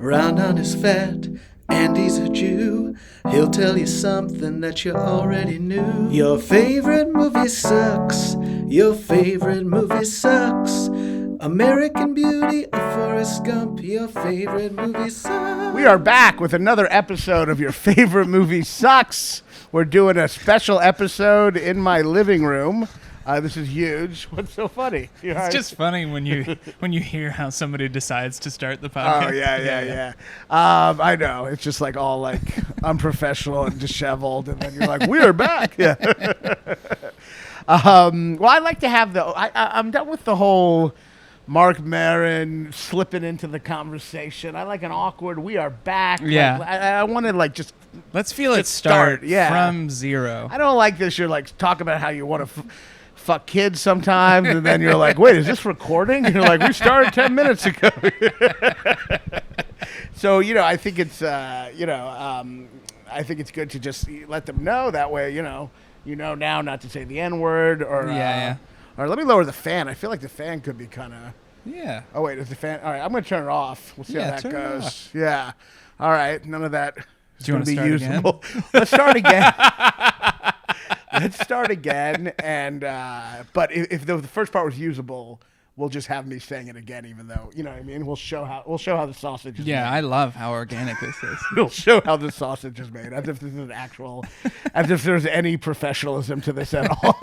Raanan is fat and he's a Jew. He'll tell you something that you already knew. Your favorite movie sucks. Your favorite movie sucks. American Beauty or Forrest Gump. Your favorite movie sucks. We are back with another episode of Your Favorite Movie Sucks. We're doing a special episode in my living room. This is huge. What's so funny? It's just funny when you hear how somebody decides to start the podcast. Oh, yeah. I know. It's just like all like unprofessional and disheveled, and then you're like, we are back. Yeah. Well, I like to have I'm done with the whole Mark Maron slipping into the conversation. I like an awkward, we are back. Yeah. Like, I want to like just... Let's feel it start from zero. I don't like this. You're like, talk about how you want to... fuck kids sometimes, and then you're like, wait, is this recording? And you're like, we started 10 minutes ago. So, I think it's, I think it's good to just let them know that way, you know now not to say the N-word or, or let me lower the fan. I feel like the fan could be kind of, yeah. Oh, wait, is the fan, all right, I'm going to turn it off. We'll see how that turn goes. It off. Yeah. All right, none of that is going to be usable. Again? Let's start again. Let's start again, and but if the first part was usable, we'll just have me saying it again, even though you know what I mean. We'll show how the sausage is made. I love how organic this is. We'll show how the sausage is made, as if this is as if there's any professionalism to this at all.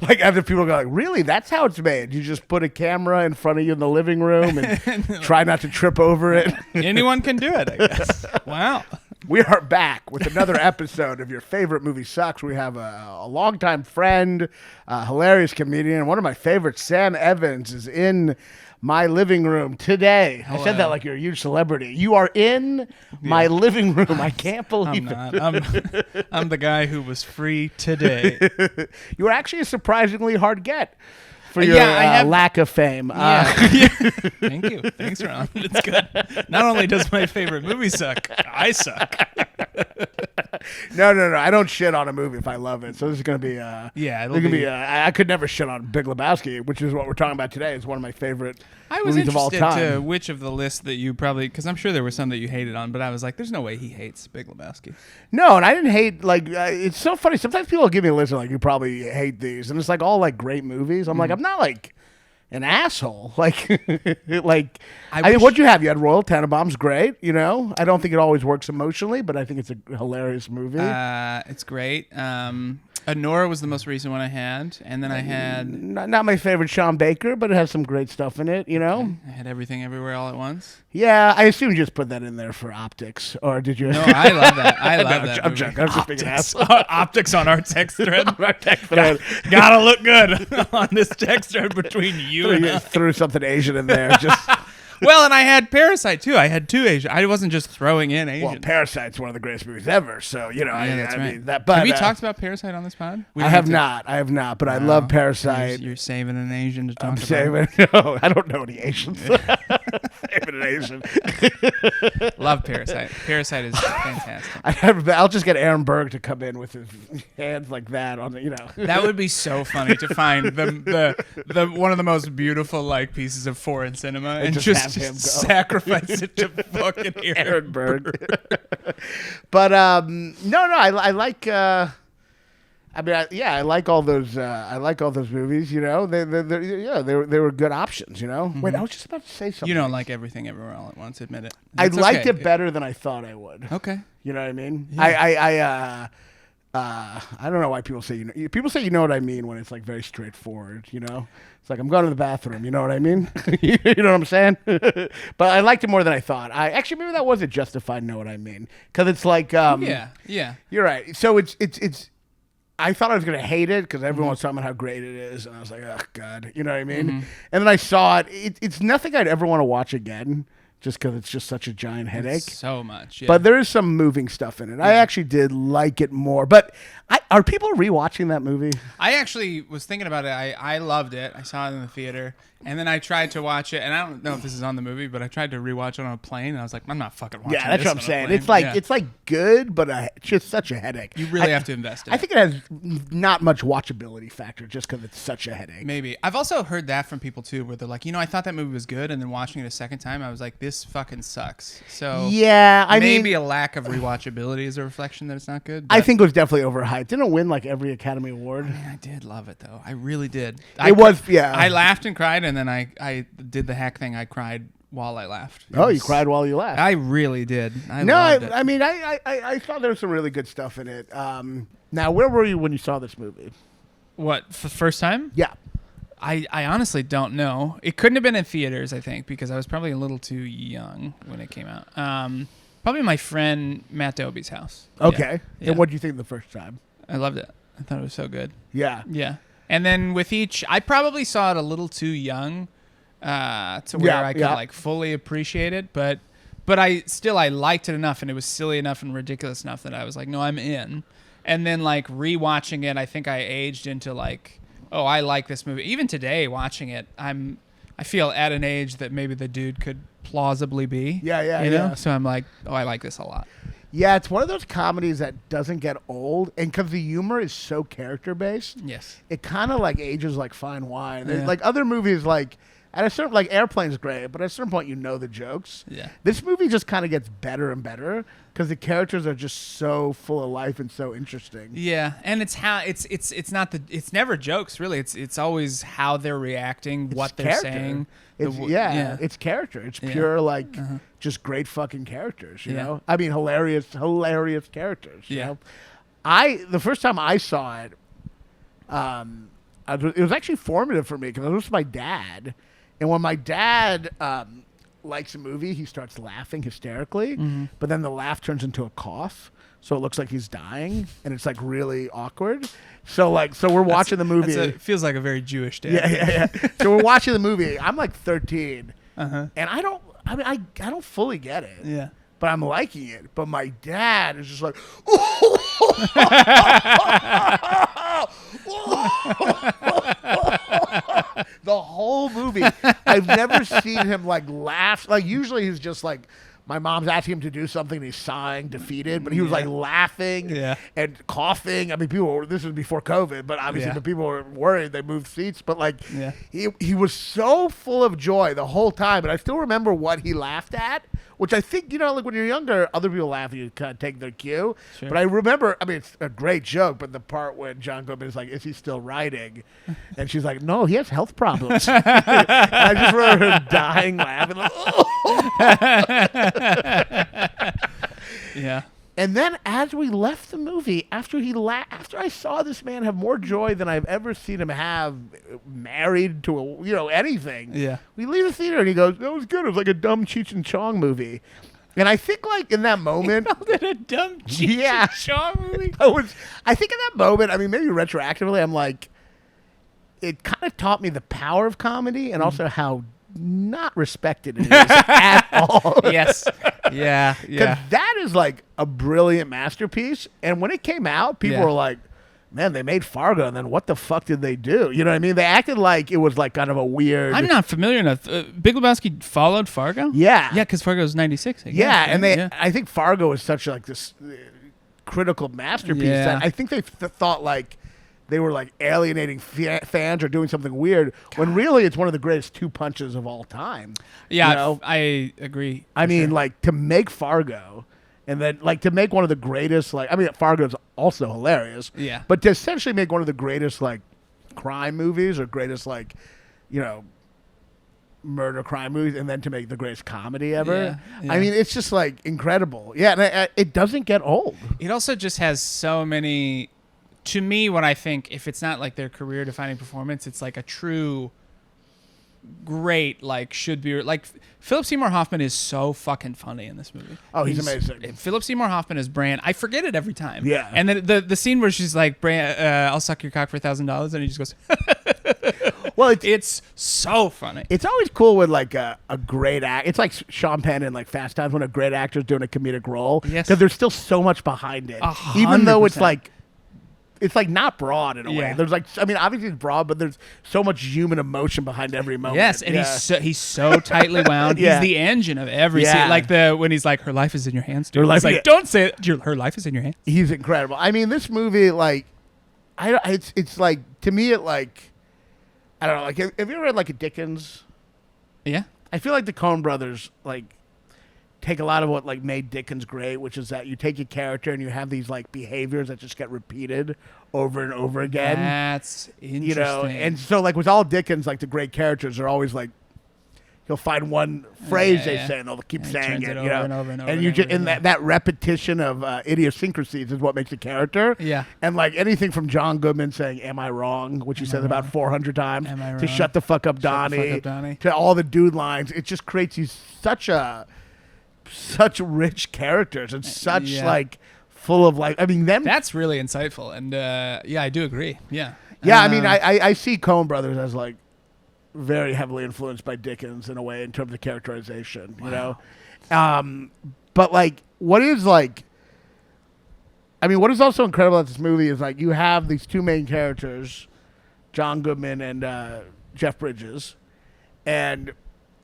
Like as if people go like, really, that's how it's made. You just put a camera in front of you in the living room and try not to trip over it. Anyone can do it, I guess. Wow. We are back with another episode of Your Favorite Movie Sucks. We have a longtime friend, a hilarious comedian, one of my favorites, Sam Evans, is in my living room today. Hello. I said that like you're a huge celebrity. You are in my living room. I can't believe it. I'm the guy who was free today. You were actually a surprisingly hard get. For your lack of fame. Thank you. Thanks, Ron. It's good. Not only does my favorite movie suck, I suck. No. I don't shit on a movie if I love it. So this is going to be... I could never shit on Big Lebowski, which is what we're talking about today. It's one of my favorite movies of all time. I was interested to which of the lists that you probably... Because I'm sure there were some that you hated on, but I was like, there's no way he hates Big Lebowski. No, and I didn't hate... Like, it's so funny. Sometimes people give me a list of, like, you probably hate these. And it's, like, all, like, great movies. I'm like, I'm not, like... an asshole. Like, I mean, what'd you have? You had Royal Tenenbaums, great, I don't think it always works emotionally, but I think it's a hilarious movie. It's great. Nora was the most recent one I had, and then I had... Not my favorite Sean Baker, but it has some great stuff in it, I had Everything Everywhere All at Once. Yeah, I assume you just put that in there for optics, or did you? No, I love that. I love that. I'm joking. I'm just being an asshole. Optics on our text thread. Gotta look good on this text thread between you and us. Threw something Asian in there. Just... Well, and I had Parasite, too. I had two Asian. I wasn't just throwing in Asian. Well, Parasite's one of the greatest movies ever, so, that's I right. mean, that... But, have you talked about Parasite on this pod? I have not, but I love Parasite. You're saving an Asian to talk about. No, I don't know any Asians. Saving an Asian. Love Parasite. Parasite is fantastic. I'll just get Aaron Berg to come in with his hands like that on the, That would be so funny to find the one of the most beautiful like pieces of foreign cinema and just sacrifice it to fucking Aaron Berg. But I like. I mean, I like all those. I like all those movies. They were good options. Mm-hmm. Wait, I was just about to say something. You don't like Everything Everywhere All at Once. Admit it. I liked it better than I thought I would. Okay. You know what I mean? Yeah. I don't know why people say people say you know what I mean when it's like very straightforward. It's like I'm going to the bathroom. You know what I mean? You know what I'm saying? But I liked it more than I thought. Maybe that wasn't justified. Know what I mean? Because it's like yeah. You're right. So it's. I thought I was going to hate it because everyone was talking about how great it is. And I was like, oh, God. You know what I mean? Mm-hmm. And then I saw it. It's nothing I'd ever want to watch again just because it's just such a giant headache. It's so much, yeah. But there is some moving stuff in it. Yeah. I actually did like it more. But are people rewatching that movie? I actually was thinking about it. I loved it. I saw it in the theater. And then I tried to watch it, and I don't know if this is on the movie, but I tried to rewatch it on a plane, and I was like, I'm not fucking watching this. Yeah, that's what I'm saying. It's like good, but it's just such a headache. You really have to invest in it. I think it has not much watchability factor just because it's such a headache. Maybe. I've also heard that from people, too, where they're like, I thought that movie was good, and then watching it a second time, I was like, this fucking sucks. So yeah, I mean, maybe a lack of rewatchability is a reflection that it's not good. I think it was definitely overhyped. Didn't it win like every Academy Award? I mean, I did love it though. I really did. Yeah. I laughed and cried, and then I did the hack thing. I cried while I laughed. You cried while you laughed. I really did. I mean, I thought there was some really good stuff in it. Now, where were you when you saw this movie? What, for the first time? Yeah. I honestly don't know. It couldn't have been in theaters, I think, because I was probably a little too young when it came out. Probably my friend Matt Dobie's house. Okay. Yeah. And what did you think the first time? I loved it. I thought it was so good. Yeah. Yeah. And then with each, I probably saw it a little too young to where I could like fully appreciate it, but I liked it enough, and it was silly enough and ridiculous enough that I was like, no, I'm in. And then like rewatching it, I think I aged into like, oh, I like this movie. Even today, watching it, I feel at an age that maybe the dude could plausibly be. Yeah. You know? So I'm like, oh, I like this a lot. Yeah, it's one of those comedies that doesn't get old, and because the humor is so character based, Yes. it kind of like ages like fine wine. Yeah. Like other movies, like at a certain like Airplane's great, but at a certain point you know the jokes. Yeah. This movie just kind of gets better and better because the characters are just so full of life and so interesting. Yeah, and it's how it's never jokes really. It's always how they're reacting, what they're character. saying. It's character. It's pure like just great fucking characters. You know, I mean, hilarious characters. You know, the first time I saw it, it was actually formative for me because it was with my dad, and when my dad likes a movie, he starts laughing hysterically, but then the laugh turns into a cough. So it looks like he's dying, and it's like really awkward. So we're watching the movie. It feels like a very Jewish day. Yeah. So we're watching the movie. I'm like 13, Uh-huh. and I don't fully get it. Yeah. But I'm liking it. But my dad is just like, the whole movie. I've never seen him like laugh. Like usually he's just like, my mom's asking him to do something and he's sighing, defeated, but he was like laughing and coughing. I mean, this was before COVID, but obviously the people were worried. They moved seats, but like he was so full of joy the whole time. And I still remember what he laughed at, which I think, like when you're younger, other people laugh and you kind of take their cue. Sure. But I remember, I mean, it's a great joke, but the part when John Goodman is like, is he still writing? And she's like, no, he has health problems. I just remember him dying laughing. Like, Yeah. And then as we left the movie, after I saw this man have more joy than I've ever seen him have married to anything. Yeah. We leave the theater and he goes, that was good. It was like a dumb Cheech and Chong movie. And I think like in that moment, Called it a dumb Cheech and Chong movie. I think in that moment, I mean, maybe retroactively, I'm like, it kind of taught me the power of comedy and also how not respected it is at all. Yes. Yeah. Because that is like a brilliant masterpiece. And when it came out, people were like, man, they made Fargo, and then what the fuck did they do? You know what I mean? They acted like it was like kind of a weird... I'm not familiar enough. Big Lebowski followed Fargo? Yeah. Yeah, because Fargo was 96. Yeah, and I think Fargo is such like this critical masterpiece that I think they thought like they were like alienating fans or doing something weird, when really it's one of the greatest two punches of all time. Yeah, I agree. I mean, like, to make Fargo... And then, like, to make one of the greatest, like, I mean, Fargo's also hilarious. Yeah. But to essentially make one of the greatest, like, crime movies or greatest, like, murder crime movies, and then to make the greatest comedy ever. Yeah. I mean, it's just, like, incredible. Yeah, and it doesn't get old. It also just has so many, to me, when I think, if it's not, like, their career-defining performance, it's, like, a true... great, like, should be like Philip Seymour Hoffman is so fucking funny in this movie. Oh, he's amazing. Philip Seymour Hoffman is Bran. I forget it every time. Yeah. And then the scene where she's like, Bran, I'll suck your cock for $1,000, and he just goes. Well, it's so funny. It's always cool when like a great act. It's like Sean Penn in like Fast Times when a great actor's doing a comedic role. Yes. Because there's still so much behind it, 100%. even though it's like not broad in a way. Yeah. There's like, I mean, obviously it's broad, but there's so much human emotion behind every moment. Yes, and he's so tightly wound. He's the engine of every scene. Like when he's like, her life is in your hands, dude. He's like, don't say it. Her life is in your hands. He's incredible. I mean, this movie, like, it's like, to me, it like, I don't know, like, have you ever read like a Dickens? Yeah. I feel like the Coen brothers, like, take a lot of what like made Dickens great, which is that you take a character and you have these like behaviors that just get repeated over and over again. That's interesting. You know, and so like with all Dickens, like the great characters are always like, he'll find one phrase they say and they'll keep saying it, you know, and you just in that repetition of idiosyncrasies is what makes a character. Yeah. And like anything from John Goodman saying "Am I wrong," which he says about 400 times, to "Shut the fuck up, Donnie," to all the dude lines, it just creates these such rich characters and such like full of like, I mean, them. That's really insightful, and I do agree. Yeah. Yeah, I mean, I see Coen Brothers as like very heavily influenced by Dickens in a way in terms of characterization, you know? But like, what is also incredible about this movie is like, you have these two main characters, John Goodman and Jeff Bridges, and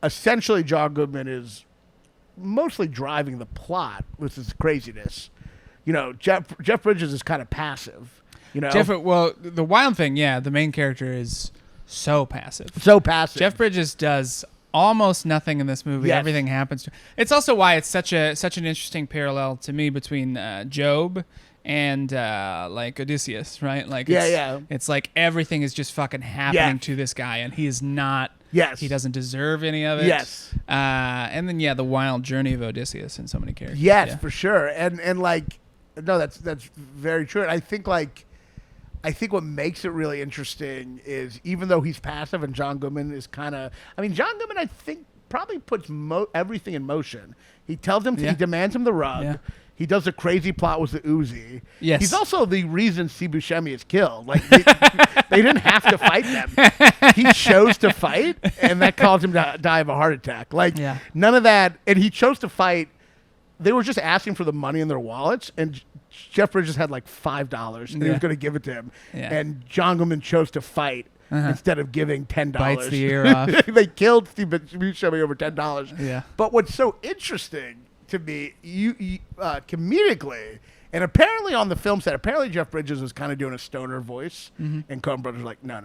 essentially John Goodman is mostly driving the plot with his craziness. You know, Jeff Bridges is kind of passive, you know? Well, the wild thing, the main character is so passive. Jeff Bridges does almost nothing in this movie. Yes. Everything happens to. It's also why it's such an interesting parallel to me between Job and like Odysseus, right? Like it's like everything is just fucking happening to this guy, and he is not. Yes. He doesn't deserve any of it. Yes. And then the wild journey of Odysseus in so many characters. Yes, for sure. And like, no, that's very true. And I think what makes it really interesting is even though he's passive and John Goodman is kind of, I mean, John Goodman, I think, probably puts everything in motion. He tells him, he demands him the rug. Yeah. He does a crazy plot with the Uzi. Yes. He's also the reason Steve Buscemi is killed. Like, they didn't have to fight them. He chose to fight, and that caused him to die of a heart attack. Like, none of that. And he chose to fight. They were just asking for the money in their wallets, and Jeff Bridges had like $5, and he was going to give it to him. Yeah. And John Goodman chose to fight instead of giving $10. Bites the ear off. They killed Steve Buscemi over $10. Yeah. But what's so interesting to me, comedically, and apparently on the film set, apparently Jeff Bridges was kind of doing a stoner voice, and Coen Brothers were like, no.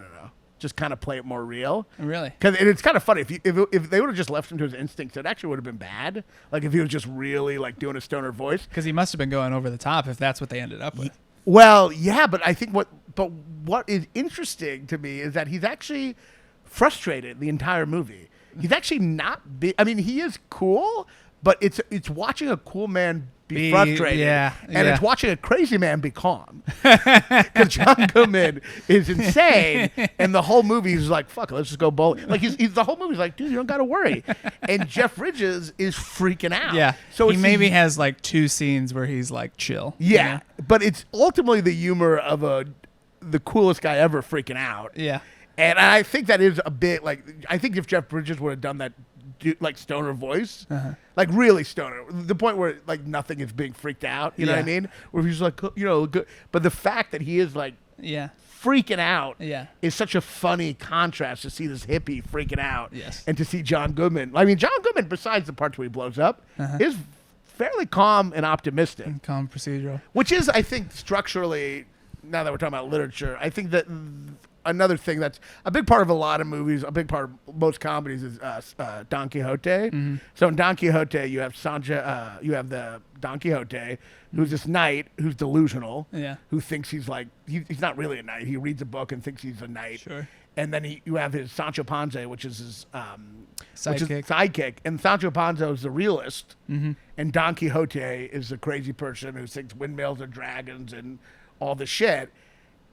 Just kind of play it more real. Really? Because it's kind of funny. If they would have just left him to his instincts, it actually would have been bad. Like if he was just really like doing a stoner voice. Because he must have been going over the top if that's what they ended up with. Well, yeah, but I think what is interesting to me is that he's actually frustrated the entire movie. He's actually not I mean, he is cool, but it's watching a cool man be frustrated. And it's watching a crazy man be calm. Because John Goodman is insane, and the whole movie is like, fuck it, let's just go bowling. Like he's the whole movie's like, dude, you don't gotta worry. And Jeff Bridges is freaking out. Yeah. So he maybe has like 2 scenes where he's like chill. Yeah. You know? But it's ultimately the humor of the coolest guy ever freaking out. Yeah. And I think that is a bit like, I think if Jeff Bridges would have done that like stoner voice, like really stoner, the point where like nothing is being freaked out, you know what I mean? Where he's like, you know, good. But the fact that he is like freaking out is such a funny contrast to see this hippie freaking out and to see John Goodman. I mean, John Goodman, besides the parts where he blows up, is fairly calm and optimistic. And calm procedural. Which is, I think, structurally, now that we're talking about literature, I think that another thing that's a big part of a lot of movies, a big part of most comedies is Don Quixote. So in Don Quixote, you have you have the Don Quixote, who's this knight who's delusional, who thinks he's like, he's not really a knight. He reads a book and thinks he's a knight. Sure. And then you have his Sancho Panza, which is his sidekick. And Sancho Panza is the realist, and Don Quixote is the crazy person who thinks windmills are dragons and all the shit.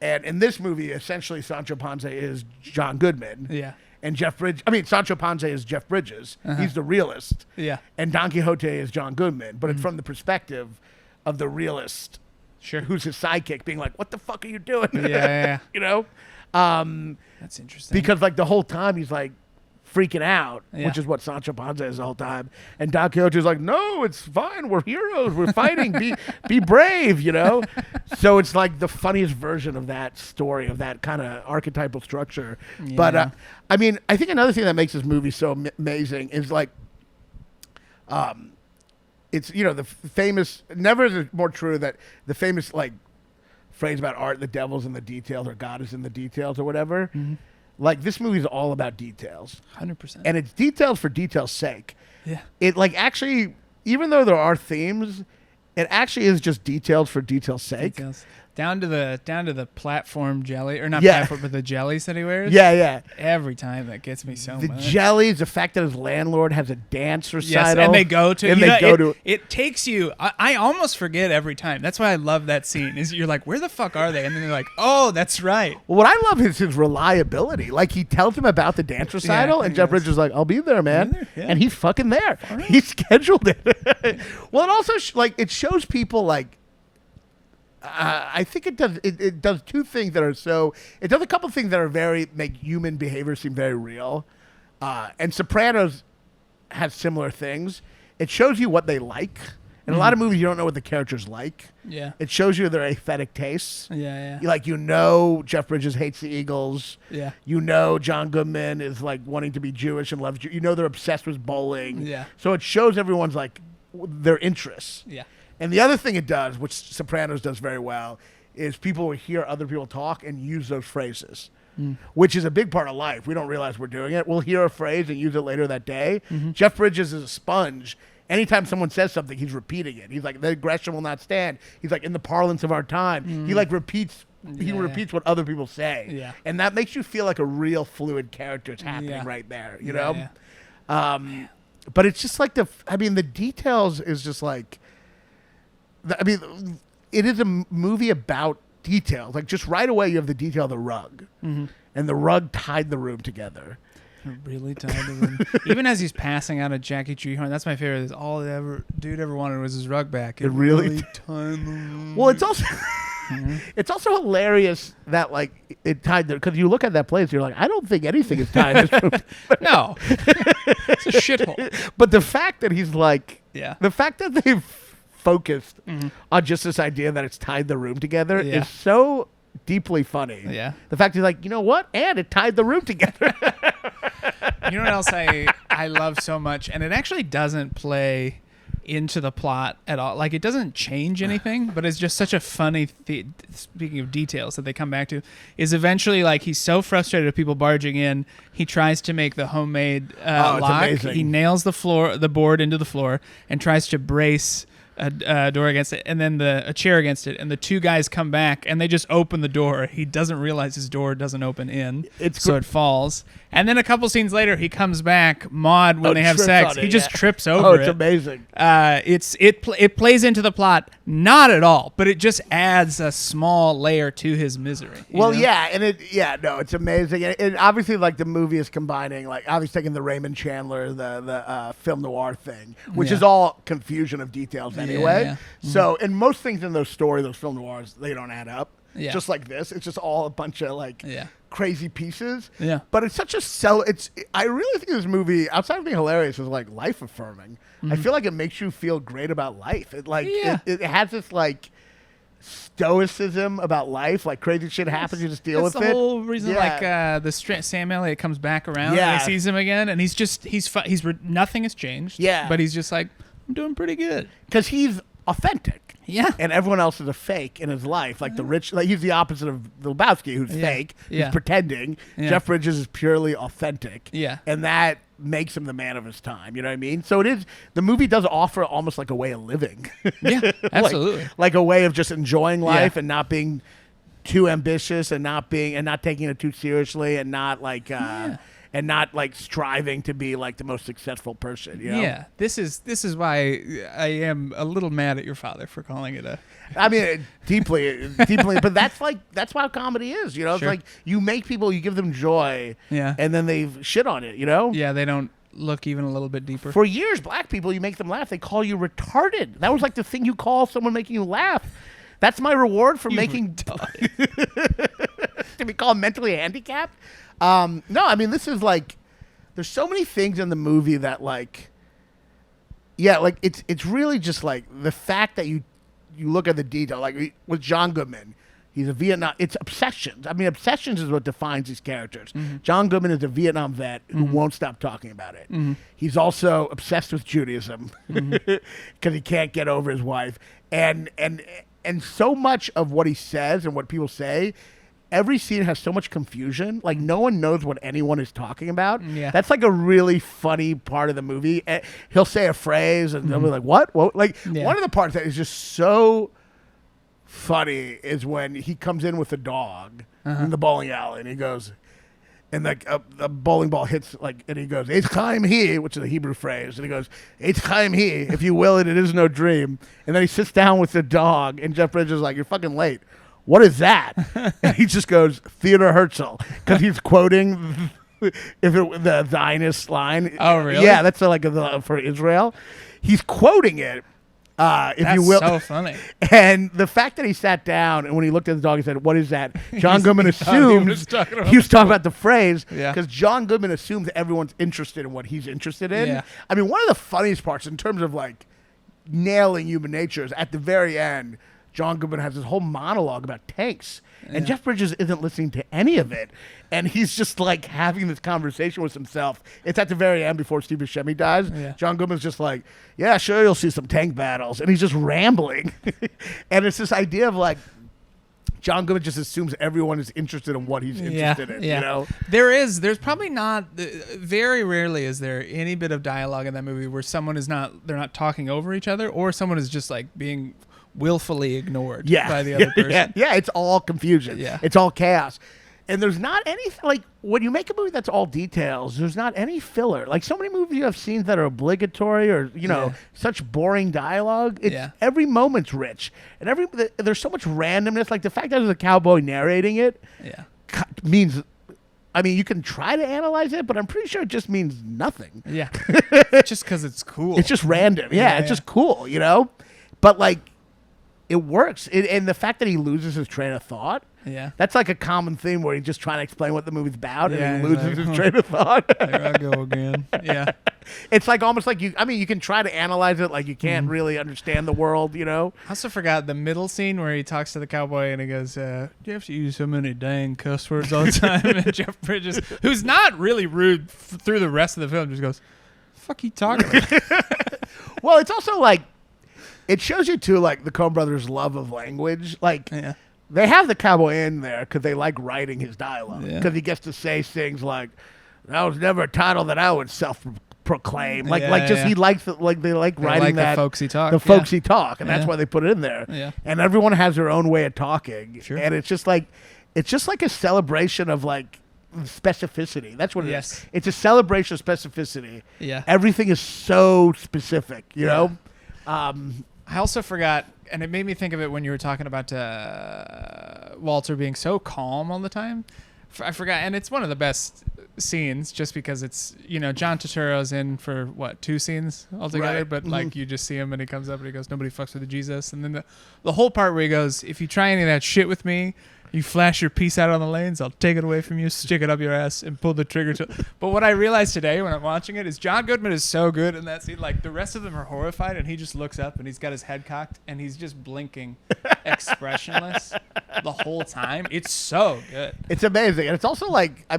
And in this movie, essentially, Sancho Panza is John Goodman. Yeah. And Sancho Panza is Jeff Bridges. He's the realist. Yeah. And Don Quixote is John Goodman. But it's from the perspective of the realist, who's his sidekick, being like, what the fuck are you doing? Yeah. You know? That's interesting. Because, like, the whole time he's, like, freaking out, which is what Sancho Panza is the whole time. And Don Quixote is like, no, it's fine. We're heroes. We're fighting. Be brave, you know? So it's like the funniest version of that story, of that kind of archetypal structure. Yeah. But, I mean, I think another thing that makes this movie so amazing is like, it's, you know, the famous, never is it more true that the famous, like, phrase about art, the devil's in the details, or God is in the details, or whatever. Like, this movie is all about details. 100%. And it's details for detail's sake. Yeah. It, like, actually, even though there are themes, it actually is just details for detail's sake. Details. Down to the platform jelly, or not Yeah. platform, but the jellies that he wears. Yeah. Every time that gets me so The much. jellies, the fact that his landlord has a dance recital. Yes, and they go to. And you they know, go to. It takes you. I almost forget every time. That's why I love that scene. Is you're like, where the fuck are they? And then you're like, oh, that's right. Well, what I love is his reliability. Like, he tells him about the dance recital, and he Jeff goes, Bridges is like, I'll be there, man. there, yeah. And he's fucking there. He scheduled it. Well, it also, it shows people, like, I think it does. It does two things that are so. It does a couple things that are make human behavior seem very real. And Sopranos has similar things. It shows you what they like. In a lot of movies, you don't know what the characters like. Yeah. It shows you their aesthetic tastes. Yeah. Jeff Bridges hates the Eagles. Yeah. John Goodman is like wanting to be Jewish and loves Jew. They're obsessed with bowling. Yeah. So it shows everyone's like their interests. Yeah. And the other thing it does, which Sopranos does very well, is people will hear other people talk and use those phrases, which is a big part of life. We don't realize we're doing it. We'll hear a phrase and use it later that day. Jeff Bridges is a sponge. Anytime someone says something, he's repeating it. He's like, the aggression will not stand. He's like, in the parlance of our time. He like repeats. He repeats what other people say. Yeah. And that makes you feel like a real fluid character is happening right there. You know? Yeah. But it's just like the details is just like, it is a movie about details. Like, just right away, you have the detail of the rug. And the rug tied the room together. It really tied the room. Even as he's passing out a Jackie Treehorn, that's my favorite. Is all dude ever wanted was his rug back. It really tied the room. Well, it's also it's also hilarious that like it tied there because you look at that place, you're like, I don't think anything is tied in this room. No, it's a shithole. But the fact that he's like, the fact that they've focused on just this idea that it's tied the room together is so deeply funny. Yeah. The fact he's like, you know what? And it tied the room together. You know what else I love so much? And it actually doesn't play into the plot at all. Like, it doesn't change anything, but it's just such a funny speaking of details that they come back to, is eventually, like, he's so frustrated with people barging in, he tries to make the homemade lock. Amazing. He nails the board into the floor and tries to brace a door against it, and then a chair against it, and the two guys come back and they just open the door. He doesn't realize his door doesn't open in, so it falls. And then a couple scenes later, he comes back. Maud, when they have sex, he just trips over it. It's amazing. It plays into the plot, not at all, but it just adds a small layer to his misery. Well, it's amazing. And obviously, like, the movie is combining, like, obviously taking the Raymond Chandler, the film noir thing, which is all confusion of details anyway. Yeah. So, and most things in those film noirs, they don't add up. Yeah. Just like this, it's just all a bunch of like crazy pieces. Yeah. But it's such a I really think this movie, outside of being hilarious, is like life affirming. I feel like it makes you feel great about life. It like it has this like stoicism about life. Like, crazy shit happens, you just deal with it. That's the whole reason. Like Sam Elliott comes back around and he sees him again, and he's nothing has changed. Yeah. But he's just like, I'm doing pretty good because he's authentic. Yeah. And everyone else is a fake in his life. Like the rich, like he's the opposite of Lebowski, who's fake. He's pretending. Yeah. Jeff Bridges is purely authentic. Yeah. And that makes him the man of his time. You know what I mean? So the movie does offer almost like a way of living. Yeah, absolutely. like a way of just enjoying life and not being too ambitious and not taking it too seriously and not like and not like striving to be like the most successful person. You know? Yeah, this is why I am a little mad at your father for calling it a. I mean, deeply, but that's why comedy is. You know, Sure. It's like you make people, you give them joy, Yeah. and then they shit on it. You know, Yeah, they don't look even a little bit deeper. For years, black people, you make them laugh, they call you retarded. That was like the thing you call someone making you laugh. That's my reward for making to be called mentally handicapped. No, I mean, this is like, there's so many things in the movie that like, like it's really just like the fact that you look at the detail, like with John Goodman, he's a Vietnam, it's obsessions. I mean, obsessions is what defines these characters. Mm-hmm. John Goodman is a Vietnam vet who won't stop talking about it. Mm-hmm. He's also obsessed with Judaism because he can't get over his wife. And so much of what he says and what people say every scene has so much confusion. Like, no one knows what anyone is talking about. Yeah. That's like a really funny part of the movie. He'll say a phrase and they'll be like, what? Like, one of the parts that is just so funny is when he comes in with a dog in the bowling alley and he goes, and like a bowling ball hits, like, and he goes, "It's time here," which is a Hebrew phrase, and he goes, "It's time here. If you will it, it is no dream." And then he sits down with the dog, and Jeff Bridges is like, "You're fucking late. What is that?" And he just goes, "Theodore Herzl," because he's quoting the Zionist line. Oh, really? Yeah, that's like for Israel. He's quoting it. If That's you will. so funny. And the fact that he sat down and when he looked at the dog, he said, "What is that?" John Goodman he assumed was talking about the phrase Yeah. because John Goodman assumes everyone's interested in what he's interested in. Yeah. I mean, one of the funniest parts in terms of like nailing human nature is at the very end, John Goodman has this whole monologue about tanks. And Jeff Bridges isn't listening to any of it. And he's just like having this conversation with himself. It's at the very end before Steve Buscemi dies. Yeah. John Goodman's just like, "Yeah, sure, you'll see some tank battles." And he's just rambling. And it's this idea of like, John Goodman just assumes everyone is interested in what he's interested in, you know? There's probably not, very rarely is there any bit of dialogue in that movie where they're not talking over each other or someone is just like being willfully ignored by the other person. Yeah, it's all confusion. Yeah. It's all chaos. And there's not anything, like, when you make a movie that's all details, there's not any filler. Like, so many movies you have scenes that are obligatory or, you know, such boring dialogue. Every moment's rich. And there's so much randomness. Like, the fact that there's a cowboy narrating it means, I mean, you can try to analyze it, but I'm pretty sure it just means nothing. Yeah. Just because it's cool. It's just random. Yeah, it's just cool, you know? But, like, it works. And the fact that he loses his train of thought, that's like a common theme where he's just trying to explain what the movie's about and he loses his train of thought. There I go again. Yeah. It's like almost like you can try to analyze it like you can't really understand the world, you know? I also forgot the middle scene where he talks to the cowboy and he goes, "Do you have to use so many dang cuss words all the time?" And Jeff Bridges, who's not really rude through the rest of the film, just goes, "Fuck you talking about?" Well, it's also like, it shows you too, like, the Coen brothers' love of language. Like, they have the cowboy in there because they like writing his dialogue. Because he gets to say things like, "That was never a title that I would self-proclaim." He likes it. Like, they like writing that. The folksy talk. The folksy talk. And that's why they put it in there. Yeah. And everyone has their own way of talking. Sure. And it's just like a celebration of, like, specificity. That's what it is. It's a celebration of specificity. Yeah. Everything is so specific, you know? I also forgot, and it made me think of it when you were talking about Walter being so calm all the time. I forgot, and it's one of the best scenes just because it's, you know, John Turturro's in for, 2 scenes altogether, Right. but like you just see him and he comes up and he goes, "Nobody fucks with the Jesus." And then the whole part where he goes, "If you try any of that shit with me, you flash your piece out on the lanes, I'll take it away from you, stick it up your ass, and pull the trigger." But what I realized today when I'm watching it is John Goodman is so good in that scene. Like, the rest of them are horrified, and he just looks up, and he's got his head cocked, and he's just blinking, expressionless the whole time. It's so good. It's amazing. And it's also like, I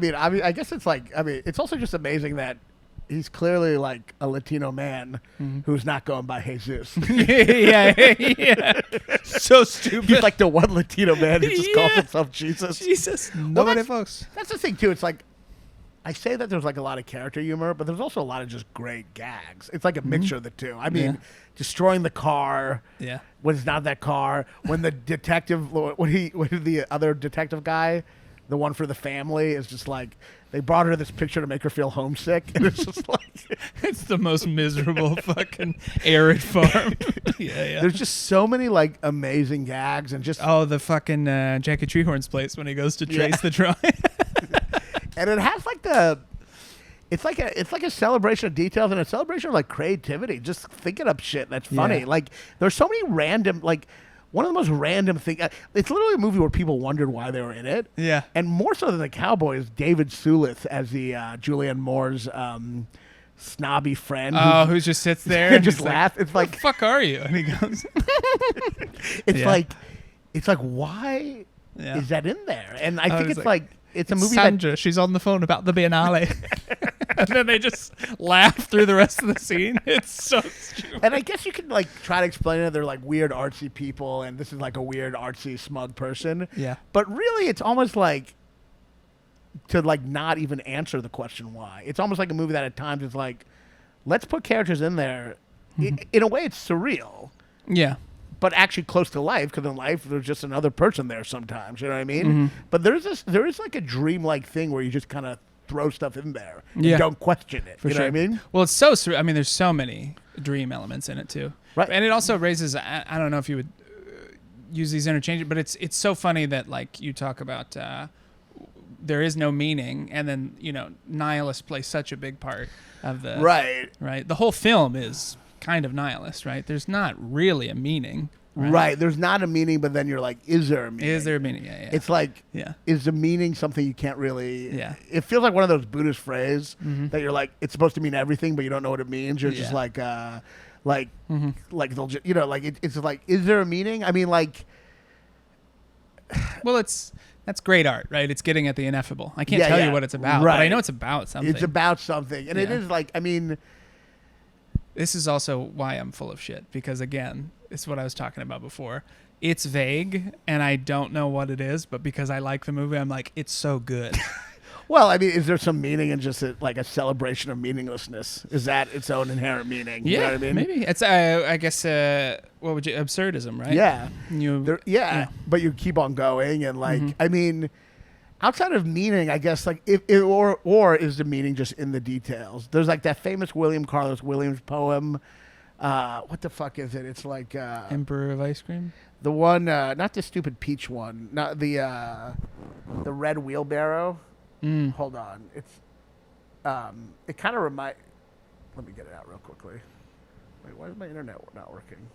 guess it's like, it's also just amazing that he's clearly like a Latino man who's not going by Jesus. yeah. So stupid. He's like the one Latino man who just calls himself Jesus. Jesus. Nobody, folks. That's the thing, too. It's like, I say that there's like a lot of character humor, but there's also a lot of just great gags. It's like a mixture of the two. I mean, destroying the car. Yeah. When it's not that car. When the detective, when the other detective guy, the one for the family, is just like, they brought her this picture to make her feel homesick. And it's just like, it's the most miserable fucking arid farm. Yeah. There's just so many like amazing gags and just. Oh, the fucking Jackie Treehorn's place when he goes to trace the drawing. And it has like it's like a celebration of details and a celebration of like creativity, just thinking up shit that's funny. Yeah. Like, there's so many random, like, one of the most random things. It's literally a movie where people wondered why they were in it. Yeah. And more so than the cowboy is David Soulith as the Julianne Moore's snobby friend. Who just sits there and just laughs. It's like, "Who the fuck are you?" And he goes, it's like, why is that in there? And I think it's like it's a movie Sandra, she's on the phone about the Biennale. and then they just laugh through the rest of the scene. It's so stupid. And I guess you can like try to explain it. They're like weird artsy people, and this is like a weird artsy smug person. Yeah. But really, it's almost like to like not even answer the question why. It's almost like a movie that at times is like, let's put characters in there. In a way, it's surreal. Yeah. But actually close to life, because in life there's just another person there sometimes. You know what I mean? But there is like a dreamlike thing where you just kind of throw stuff in there and don't question it. You know what I mean? Well, it's so surreal. I mean, there's so many dream elements in it too. Right. And it also raises. I don't know if you would use these interchangeably, but it's so funny that like you talk about there is no meaning, and then nihilists play such a big part of the right. The whole film is kind of nihilist, right? There's not really a meaning. Right. There's not a meaning, but then you're like, is there a meaning? Is there a meaning? Yeah. It's like, is the meaning something you can't really... Yeah. It feels like one of those Buddhist phrases that you're like, it's supposed to mean everything, but you don't know what it means. You're just like they'll just, it's like, is there a meaning? I mean, like... Well, that's great art, right? It's getting at the ineffable. I can't tell you what it's about, but I know it's about something. It's about something. And it is like, I mean... This is also why I'm full of shit, because again, it's what I was talking about before. It's vague, and I don't know what it is, but because I like the movie, I'm like, it's so good. Well, I mean, is there some meaning in just like a celebration of meaninglessness? Is that its own inherent meaning? Yeah, you know what I mean? maybe. It's, I guess, what would you, absurdism, right? Yeah. But you keep on going, and like, I mean... Outside of meaning, I guess, like, or is the meaning just in the details? There's like that famous William Carlos Williams poem. What the fuck is it? It's like Emperor of Ice Cream. The one, not the stupid peach one, not the red wheelbarrow. Hold on, it's it kind of remind. Let me get it out real quickly. Wait, why is my internet not working?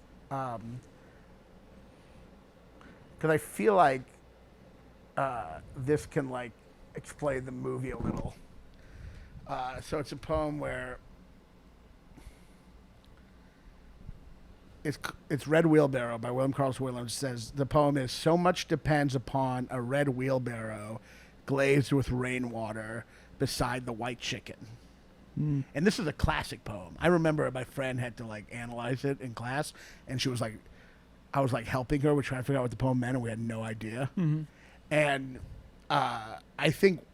Because I feel like. This can like explain the movie a little. So it's a poem where it's Red Wheelbarrow by William Carlos Williams. Says the poem is, so much depends upon a red wheelbarrow glazed with rainwater beside the white chicken. And this is a classic poem. I remember my friend had to like analyze it in class, and she was like, I was like helping her. We're trying to figure out what the poem meant, and we had no idea. And I think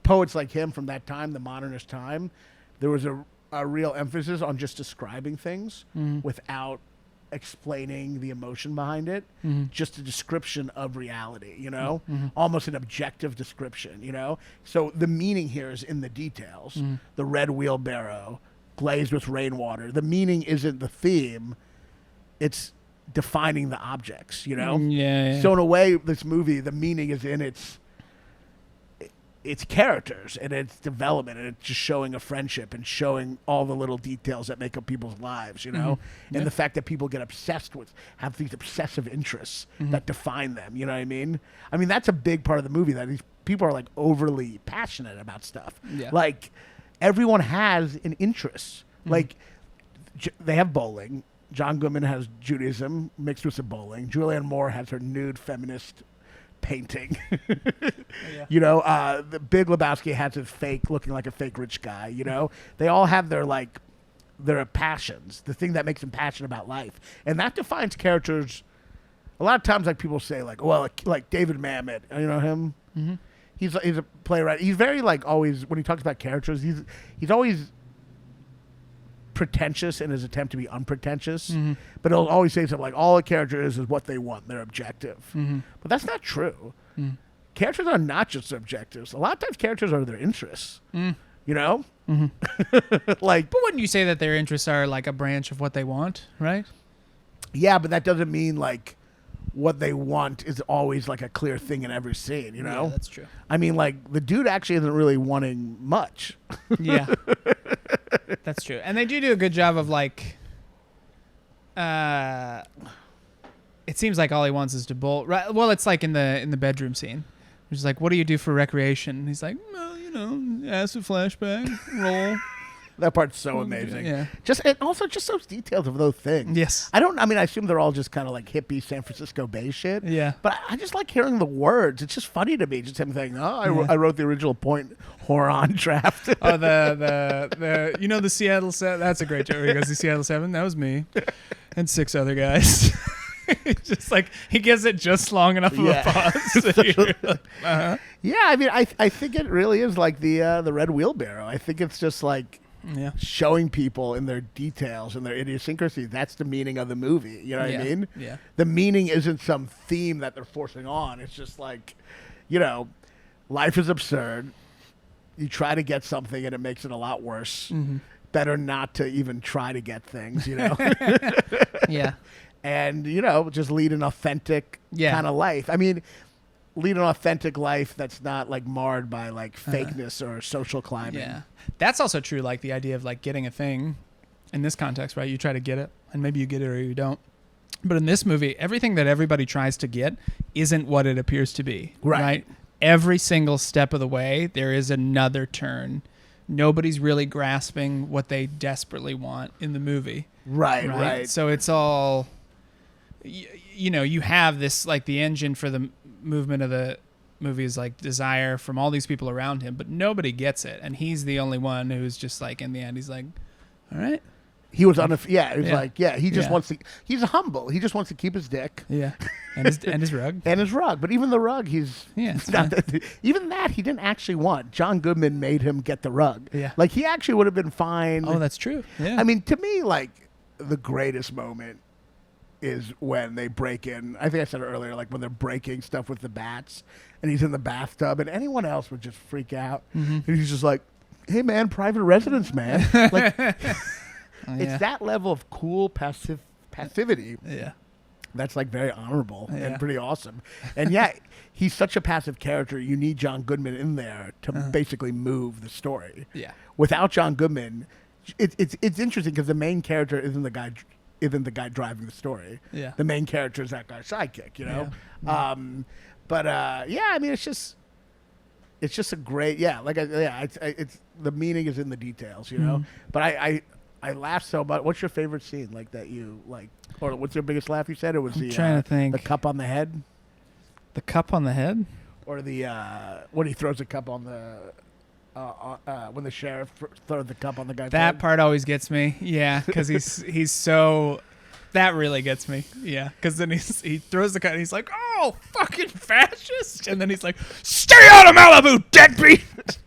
poets like him from that time, the modernist time, there was a real emphasis on just describing things without explaining the emotion behind it. Just a description of reality, almost an objective description, So the meaning here is in the details. The red wheelbarrow glazed with rainwater. The meaning isn't the theme. It's defining the objects, So in a way, this movie, the meaning is in its characters and its development, and it's just showing a friendship and showing all the little details that make up people's lives, and the fact that people get obsessed with, have these obsessive interests that define them. You know what I mean? I mean, that's a big part of the movie, that these people are like overly passionate about stuff. Yeah. Like everyone has an interest. Like they have bowling. John Goodman has Judaism mixed with some bowling. Julianne Moore has her nude feminist painting. The Big Lebowski has his fake, looking like a fake rich guy. They all have their passions, the thing that makes them passionate about life, and that defines characters. A lot of times, like people say, like, well, like David Mamet, you know him. He's a playwright. He's very like always when he talks about characters. He's always pretentious in his attempt to be unpretentious, but he'll always say something like, all a character is what they want, their objective. But that's not true. Characters are not just objectives. A lot of times characters are their interests, like, but wouldn't you say that their interests are like a branch of what they want, right? Yeah, but that doesn't mean like what they want is always like a clear thing in every scene, Yeah, that's true. I mean, like the dude actually isn't really wanting much. Yeah. That's true. And they do a good job of like, it seems like all he wants is to bowl. Right? Well, it's like in the bedroom scene. Which is like, what do you do for recreation? And he's like, well, acid flashbang, roll. That part's so amazing. Yeah. And also just those details of those things. Yes. I assume they're all just kind of like hippie San Francisco Bay shit. Yeah. But I just like hearing the words. It's just funny to me. Just him saying, I wrote the original Point Horon draft. Oh, the Seattle 7. That's a great joke. He goes, the Seattle 7, that was me. And 6 other guys. Just like, he gives it just long enough of a pause. So like, Yeah, I mean, I think it really is like the Red Wheelbarrow. I think it's just like showing people in their details and their idiosyncrasies. That's the meaning of the movie. You know what I mean? Yeah. The meaning isn't some theme that they're forcing on. It's just like, life is absurd. You try to get something and it makes it a lot worse. Mm-hmm. Better not to even try to get things, Yeah. And, just lead an authentic kind of life. I mean, lead an authentic life that's not like marred by like fakeness or social climbing. Yeah. That's also true, like the idea of like getting a thing in this context, right? You try to get it and maybe you get it or you don't. But in this movie, everything that everybody tries to get isn't what it appears to be. Right? Every single step of the way, there is another turn. Nobody's really grasping what they desperately want in the movie. Right. So it's all, you have this, like the engine for the movement of the movie is like desire from all these people around him, but nobody gets it. And he's the only one who's just like, in the end, he's like, all right. He was he just wants to, he's humble. He just wants to keep his dick. Yeah. And his rug. And his rug. But even the rug, even that he didn't actually want. John Goodman made him get the rug. Yeah. Like he actually would have been fine. Oh, that's true. Yeah. I mean, to me, like the greatest moment is when they break in. I think I said it earlier, like when they're breaking stuff with the bats and he's in the bathtub and anyone else would just freak out. Mm-hmm. And he's just like, hey man, private residence, man. Like it's that level of cool passivity. Yeah. That's like very honorable and pretty awesome. And he's such a passive character. You need John Goodman in there to basically move the story. Yeah. Without John Goodman, it's interesting because the main character isn't the guy driving the story. Yeah. The main character is that guy's sidekick, Yeah. I mean, it's just a great, it's the meaning is in the details, But I laughed so much. What's your favorite scene like that you like, or what's your biggest laugh? You said it was trying to think. The cup on the head. The cup on the head, or the when he throws a cup on the. When the sheriff throws the cup on the guy's that head. part always gets me. Yeah, because he's so. That really gets me. Yeah, because then he throws the cup and he's like, "Oh, fucking fascist!" And then he's like, "Stay out of Malibu, deadbeat."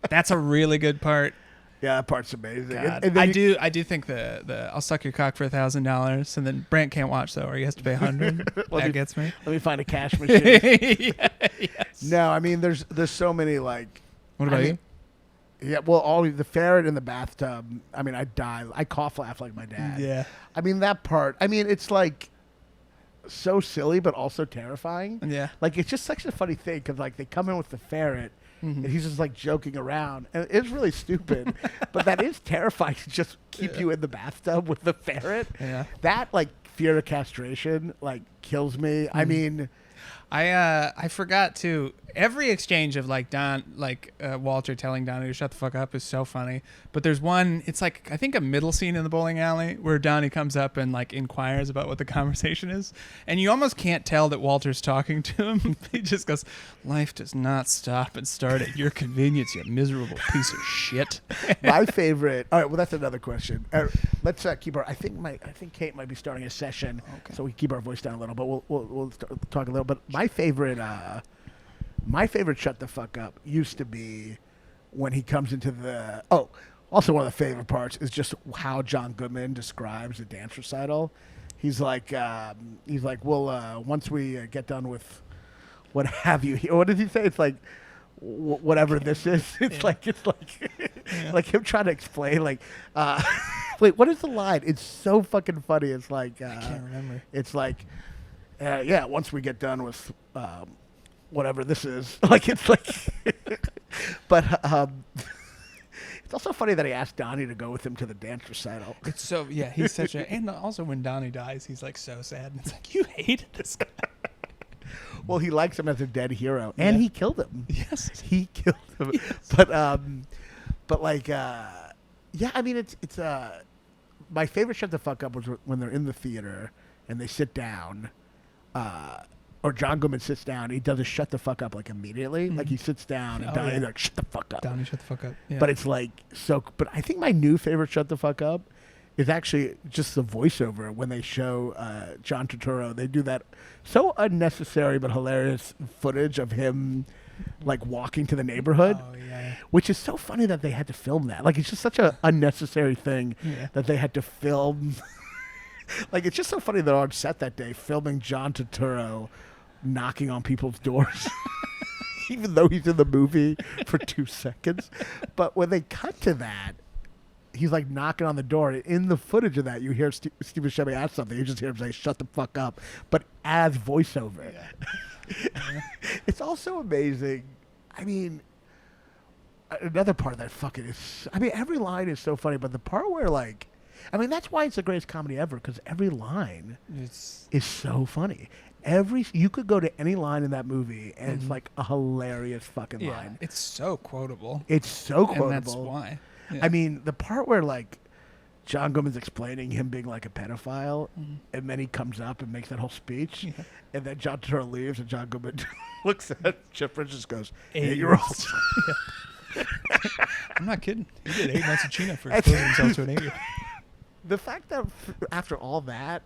That's a really good part. Yeah, that part's amazing. And I do think the I'll suck your cock for $1,000, and then Brant can't watch though, or he has to pay $100. That gets me. Let me find a cash machine. Yes. No, I mean there's so many like. What about you? Yeah, well, always the ferret in the bathtub. I mean, I die. I cough laugh like my dad. Yeah. I mean that part. I mean, it's like so silly, but also terrifying. Yeah. Like it's just such a funny thing because like they come in with the ferret. Mm-hmm. And he's just like joking around, and it's really stupid, but that is terrifying to just keep you in the bathtub with the ferret. Yeah, that like fear of castration like kills me. Mm-hmm. I mean, I forgot to. Every exchange of like Walter telling Donnie to shut the fuck up is so funny. But there's one, it's like I think a middle scene in the bowling alley where Donnie comes up and like inquires about what the conversation is, and you almost can't tell that Walter's talking to him. He just goes, "Life does not stop and start at your convenience, you miserable piece of shit." My favorite. All right, well that's another question. Let's keep our. I think Kate might be starting a session, so we keep our voice down a little. But we'll talk a little. But my favorite shut the fuck up used to be when he comes into the. Oh, also one of the favorite parts is just how John Goodman describes the dance recital. He's like, well, once we get done with what have you, what does he say? It's like, whatever this is. It's like like him trying to explain. Like, wait, what is the line? It's so fucking funny. It's like I can't remember. It's like, once we get done with. Whatever this is, like it's like, but it's also funny that he asked Donnie to go with him to the dance recital. It's so he's such a, and also when Donnie dies, he's like so sad, and it's like you hated this guy. Well, he likes him as a dead hero, and he killed him. Yes, he killed him. Yes. But like, Yeah, I mean, it's my favorite shut the fuck up was when they're in the theater and they sit down, or John Goodman sits down. He does a shut the fuck up like immediately. Like he sits down and Donnie's like, shut the fuck up. Donnie, shut the fuck up. Yeah. But it's like so. But I think my new favorite shut the fuck up is actually just the voiceover when they show John Turturro. They do that so unnecessary but hilarious footage of him like walking to the neighborhood, which is so funny that they had to film that. Like it's just such an unnecessary thing that they had to film. Like it's just so funny they're on set that day filming John Turturro knocking on people's doors. Even though he's in the movie for 2 seconds. But when they cut to that, he's like knocking on the door. In the footage of that, you hear Steve Buscemi ask something. You just hear him say, shut the fuck up. But as voiceover. Yeah. It's also amazing. I mean, another part of that fucking is, I mean, every line is so funny, but the part where like, I mean, that's why it's the greatest comedy ever, because every line is so funny. You could go to any line in that movie, and it's like a hilarious fucking line. It's so quotable. It's so quotable. And that's why. Yeah. I mean, the part where like John Goodman's explaining him being like a pedophile, and then he comes up and makes that whole speech, and then John Turturro leaves, and John Goodman looks at Jeff Bridges and goes, 8-year-olds. I'm not kidding. He did 8 months of China for exposing himself to an 8-year-old. The fact that after all that,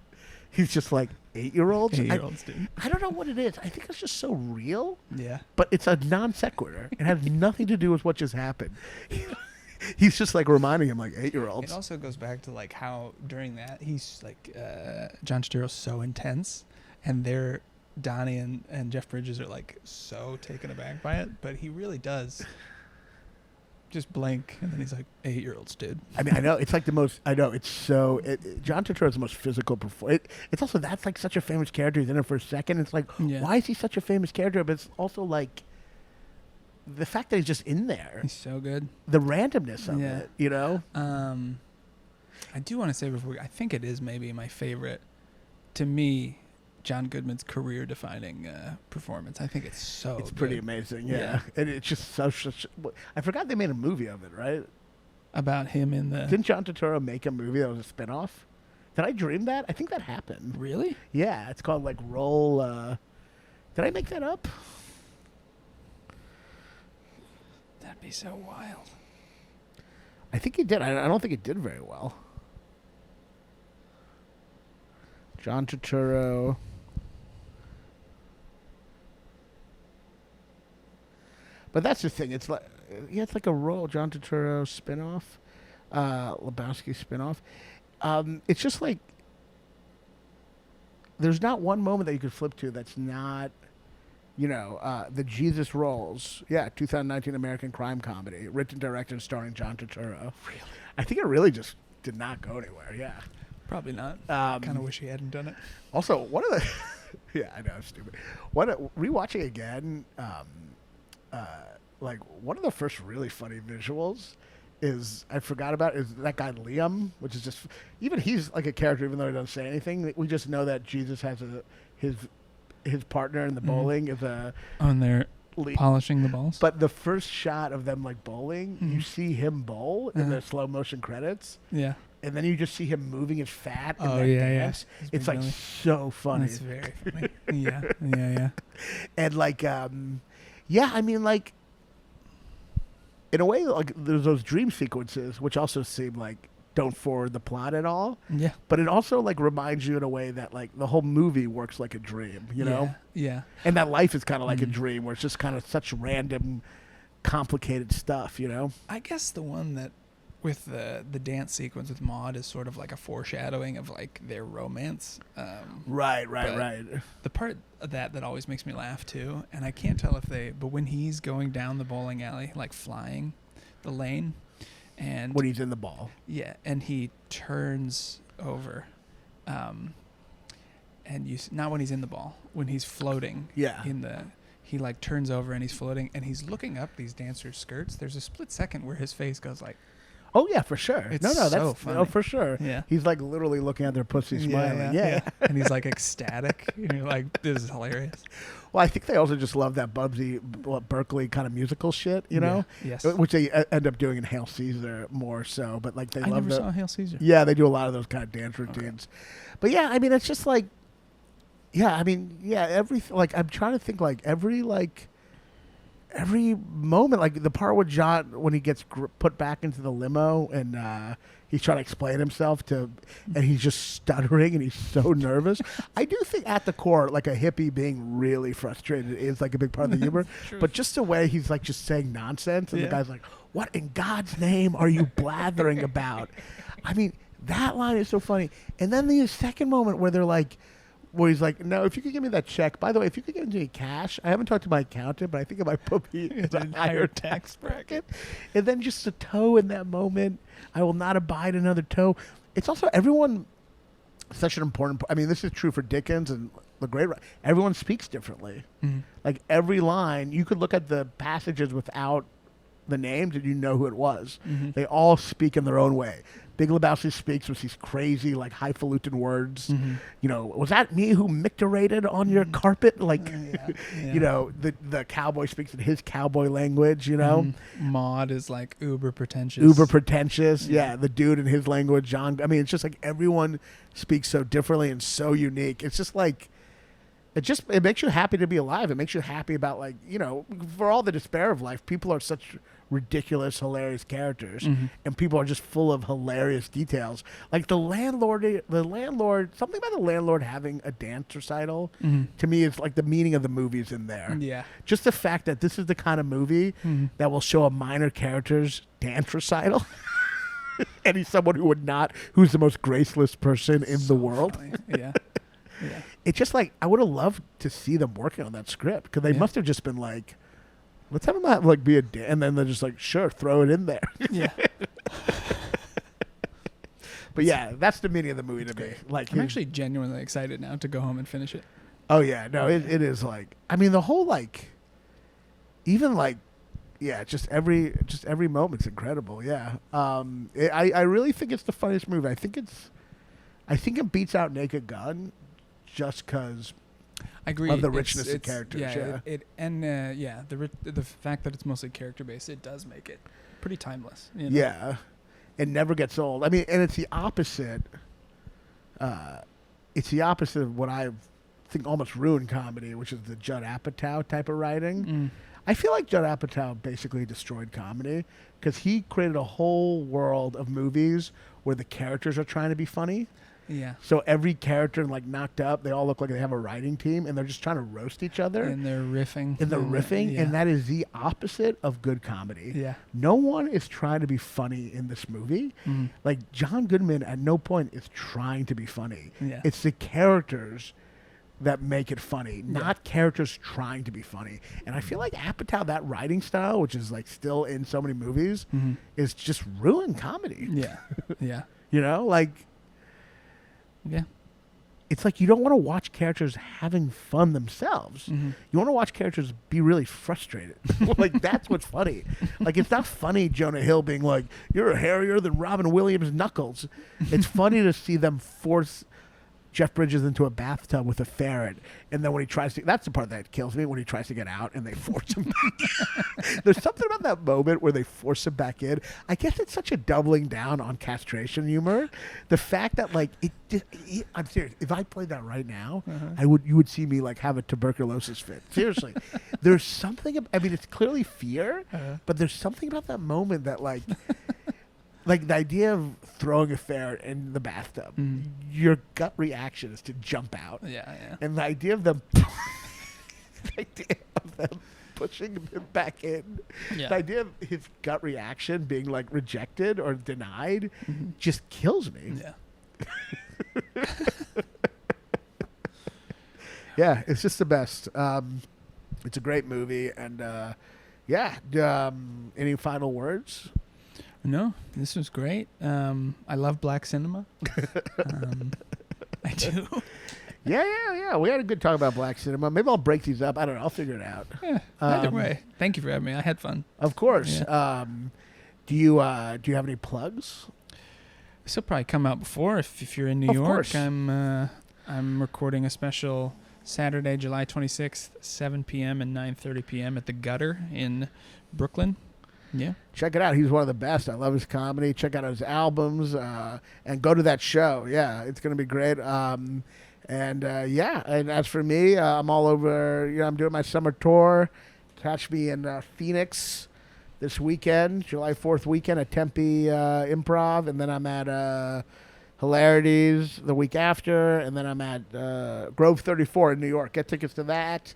he's just like 8-year-olds. 8-year-olds, dude. I don't know what it is. I think it's just so real. Yeah. But it's a non sequitur. It has nothing to do with what just happened. He's just like reminding him like 8-year-olds. It also goes back to like how during that he's like John Turturro's so intense, and Donnie and Jeff Bridges are like so taken aback by it, but he really does just blink, and then he's like, 8-year-olds, dude. I mean, I know it's like the most. I know it's so. John Turturro is the most physical performer. It's also that's like such a famous character. He's in it for a second. It's like, why is he such a famous character? But it's also like the fact that he's just in there. He's so good. The randomness of it, you know. I do want to say before I think it is maybe my favorite. To me, John Goodman's career-defining performance. I think it's so It's good. pretty amazing, yeah. And it's just such. I forgot they made a movie of it, right? About him in the... Didn't John Turturro make a movie that was a spinoff? Did I dream that? I think that happened. Really? Yeah, it's called like Roll. Did I make that up? That'd be so wild. I think he did. I don't think it did very well. John Turturro. But that's the thing. It's like, it's like a Roll John Turturro spinoff, Lebowski spinoff. It's just like there's not one moment that you could flip to that's not, the Jesus Rolls. Yeah, 2019 American crime comedy, written, directed, and starring John Turturro. Really? I think it really just did not go anywhere. Yeah. Probably not. Kind of wish he hadn't done it. Also, one of the, yeah, I know, it's stupid. Rewatching again, like one of the first really funny visuals is I forgot about is that guy Liam, which is just even he's like a character even though he doesn't say anything. We just know that Jesus has his partner in the bowling is a and they're polishing the balls. But the first shot of them like bowling, you see him bowl in the slow motion credits. Yeah. And then you just see him moving his fat in that dance. Yeah. It's like so funny. It's very funny. Yeah. And like, I mean, like, in a way, like, there's those dream sequences, which also seem like don't forward the plot at all. Yeah. But it also like reminds you in a way that like the whole movie works like a dream, you know? Yeah. And that life is kind of like a dream where it's just kind of such random, complicated stuff, you know? I guess the one that with the dance sequence with Maude is sort of like a foreshadowing of like their romance. Right. The part of that always makes me laugh too, and I can't tell but when he's going down the bowling alley, like flying the lane, and when he's in the ball. Yeah, and he turns over, and not when he's in the ball, when he's floating. Yeah. He like turns over and he's floating and he's looking up these dancers' skirts. There's a split second where his face goes like, Oh yeah, for sure. It's no, so that's funny. for sure. Yeah. He's like literally looking at their pussy, smiling. Yeah. And he's like ecstatic. And you're like, this is hilarious. Well, I think they also just love that Berkeley kind of musical shit, you know? Yeah. Yes. Which they end up doing in Hail Caesar more so, but like they I love never saw Hail Caesar. Yeah, they do a lot of those kind of dance routines. But yeah, I mean, it's just like, I'm trying to think like every moment, like the part with John when he gets put back into the limo and he's trying to explain himself and he's just stuttering and he's so nervous. I do think at the core, like a hippie being really frustrated is like a big part of the humor. But just the way he's like just saying nonsense and the guy's like, "What in God's name are you blathering about?" I mean, that line is so funny. And then the second moment where they're like, where he's like, "No, if you could give me that check. By the way, if you could give me cash, I haven't talked to my accountant, but I think I might put me in a higher tax bracket." And then just the toe in that moment, "I will not abide another toe." It's also everyone, such an important, I mean, this is true for Dickens and the great, everyone speaks differently. Mm-hmm. Like every line, you could look at the passages without the names and you know who it was. Mm-hmm. They all speak in their own way. Big Lebowski speaks with these crazy, like, highfalutin words. Mm-hmm. You know, "Was that me who micturated on your carpet?" Like, you know, the cowboy speaks in his cowboy language, you know? Mm-hmm. Maud is, like, uber pretentious. Yeah, the dude in his language, John. I mean, it's just like everyone speaks so differently and so unique. It's just like, it makes you happy to be alive. It makes you happy about, like, you know, for all the despair of life, people are such ridiculous, hilarious characters, and people are just full of hilarious details. Like the landlord, something about the landlord having a dance recital, to me is like the meaning of the movie's in there. Yeah. Just the fact that this is the kind of movie that will show a minor character's dance recital. And he's someone who's the most graceless person in the world. Yeah. It's just like, I would have loved to see them working on that script, because they must have just been like, let's have him like be and then they're just like, sure, throw it in there. Yeah. But yeah, that's the meaning of the movie to me. Like, I'm actually genuinely excited now to go home and finish it. Oh yeah, no, it is like, I mean, the whole like, even like, yeah, just every moment's incredible. Yeah. I really think it's the funniest movie. I think it beats out Naked Gun, just because. I agree. Of the richness of characters. The fact that it's mostly character based, it does make it pretty timeless. You know? Yeah, it never gets old. I mean, and it's the opposite. It's the opposite of what I think almost ruined comedy, which is the Judd Apatow type of writing. I feel like Judd Apatow basically destroyed comedy, because he created a whole world of movies where the characters are trying to be funny. Yeah. So every character in like Knocked Up, they all look like they have a writing team, and they're just trying to roast each other. And they're riffing. And that is the opposite of good comedy. Yeah. No one is trying to be funny in this movie. Like, John Goodman at no point is trying to be funny. Yeah. It's the characters that make it funny, not characters trying to be funny. And I feel like Apatow, that writing style, which is like still in so many movies, is just ruined comedy. Yeah. Yeah. You know, like, yeah. It's like you don't want to watch characters having fun themselves. You want to watch characters be really frustrated. Like, that's what's funny. Like, it's not funny Jonah Hill being like, "You're hairier than Robin Williams' knuckles." It's funny to see them force Jeff Bridges into a bathtub with a ferret, and then when he tries to, that's the part that kills me, when he tries to get out and they force him back. There's something about that moment where they force him back in. I guess it's such a doubling down on castration humor. The fact that, like, I'm serious, if I played that right now, you would see me like have a tuberculosis fit. Seriously. There's something, I mean, it's clearly fear, but there's something about that moment that, like, like the idea of throwing a ferret in the bathtub, your gut reaction is to jump out. Yeah. And the idea of them, pushing him back in, the idea of his gut reaction being like rejected or denied, just kills me. Yeah. Yeah, it's just the best. It's a great movie, and any final words? No, this was great. I love black cinema. I do. Yeah. We had a good talk about black cinema. Maybe I'll break these up. I don't know. I'll figure it out. Yeah, either way. Thank you for having me. I had fun. Of course. Yeah. Do you have any plugs? This will probably come out before if you're in New Of York. course. I'm recording a special Saturday, July 26th, 7 p.m. and 9:30 p.m. at the Gutter in Brooklyn. Yeah. Check it out. He's one of the best. I love his comedy. Check out his albums and go to that show. Yeah, it's going to be great. And as for me, I'm all over. I'm doing my summer tour. Catch me in Phoenix this weekend, July 4th weekend at Tempe Improv. And then I'm at Hilarities the week after. And then I'm at Grove 34 in New York. Get tickets to that.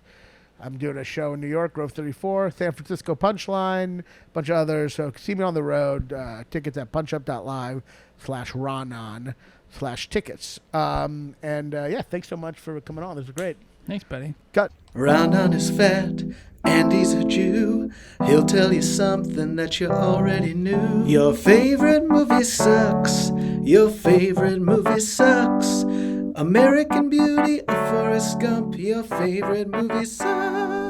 I'm doing a show in New York, Grove 34, San Francisco Punchline, a bunch of others. So see me on the road. Tickets at punchup.live/Raanan/tickets. Thanks so much for coming on. This was great. Thanks, buddy. Cut. Raanan is fat and he's a Jew. He'll tell you something that you already knew. Your favorite movie sucks. Your favorite movie sucks. American Beauty or Forrest Gump, your favorite movie sucks.